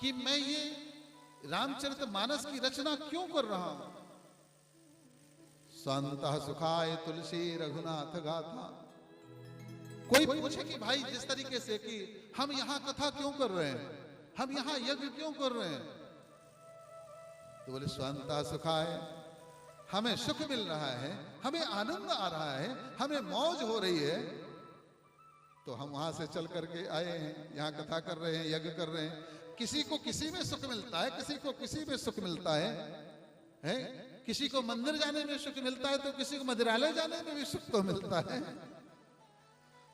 कि मैं ये रामचरितमानस की रचना क्यों कर रहा हूं। स्वांतः सुखाय तुलसी रघुनाथ गाथा। कोई पूछे कि भाई जिस तरीके से कि हम यहां कथा क्यों कर रहे हैं, हम यहां यज्ञ क्यों कर रहे हैं, तो बोले स्वांतः सुखाय, हमें सुख मिल रहा है, हमें आनंद आ रहा है, हमें मौज हो रही है, तो हम वहां से चल करके आए हैं, यहां कथा कर रहे हैं, यज्ञ कर रहे हैं। किसी को किसी में सुख मिलता है, किसी को किसी में सुख मिलता है? किसी को मंदिर जाने में सुख मिलता है तो किसी को मंदिरालय जाने में भी सुख तो मिलता है।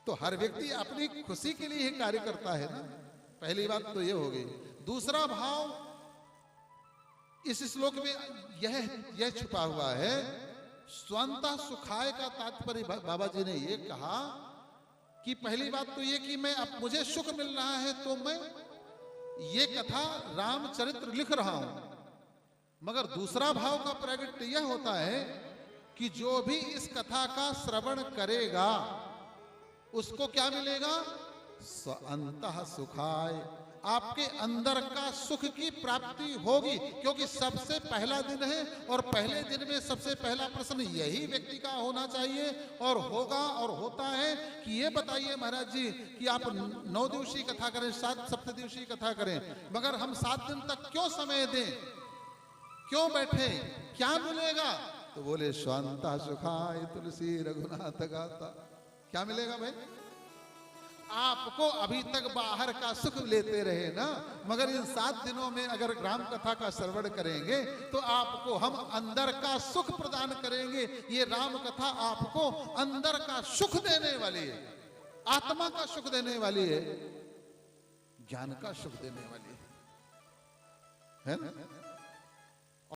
तो हर व्यक्ति अपनी खुशी के लिए ही कार्य करता है ना। पहली बात तो ये हो गई। दूसरा भाव इस श्लोक में यह छुपा हुआ है, स्वंतः सुखाय का तात्पर्य बाबा जी ने ये कहा कि पहली बात तो ये कि मैं अब मुझे सुख मिल रहा है तो मैं ये कथा रामचरित्र लिख रहा हूं। मगर दूसरा भाव का प्रगट यह होता है कि जो भी इस कथा का श्रवण करेगा उसको क्या मिलेगा? स्वअंतः सुखाय, आपके अंदर का सुख की प्राप्ति होगी। क्योंकि सबसे पहला दिन है और पहले दिन में सबसे पहला प्रश्न यही व्यक्ति का होना चाहिए और होगा और होता है कि ये बताइए महाराज जी कि आप 9 दिवसीय कथा करें, 7 सप्तदिवसीय कथा करें, मगर हम 7 दिन तक क्यों समय दें, क्यों बैठे, क्या मिलेगा? तो बोले स्वांतः सुखाय तुलसी रघुनाथ गाथा। क्या मिलेगा भाई? आपको अभी तक बाहर का सुख लेते रहे ना, मगर इन 7 दिनों में अगर राम कथा का श्रवण करेंगे तो आपको हम अंदर का सुख प्रदान करेंगे। ये राम कथा आपको अंदर का सुख देने वाली है, आत्मा का सुख देने वाली है, ज्ञान का सुख देने वाली है ना?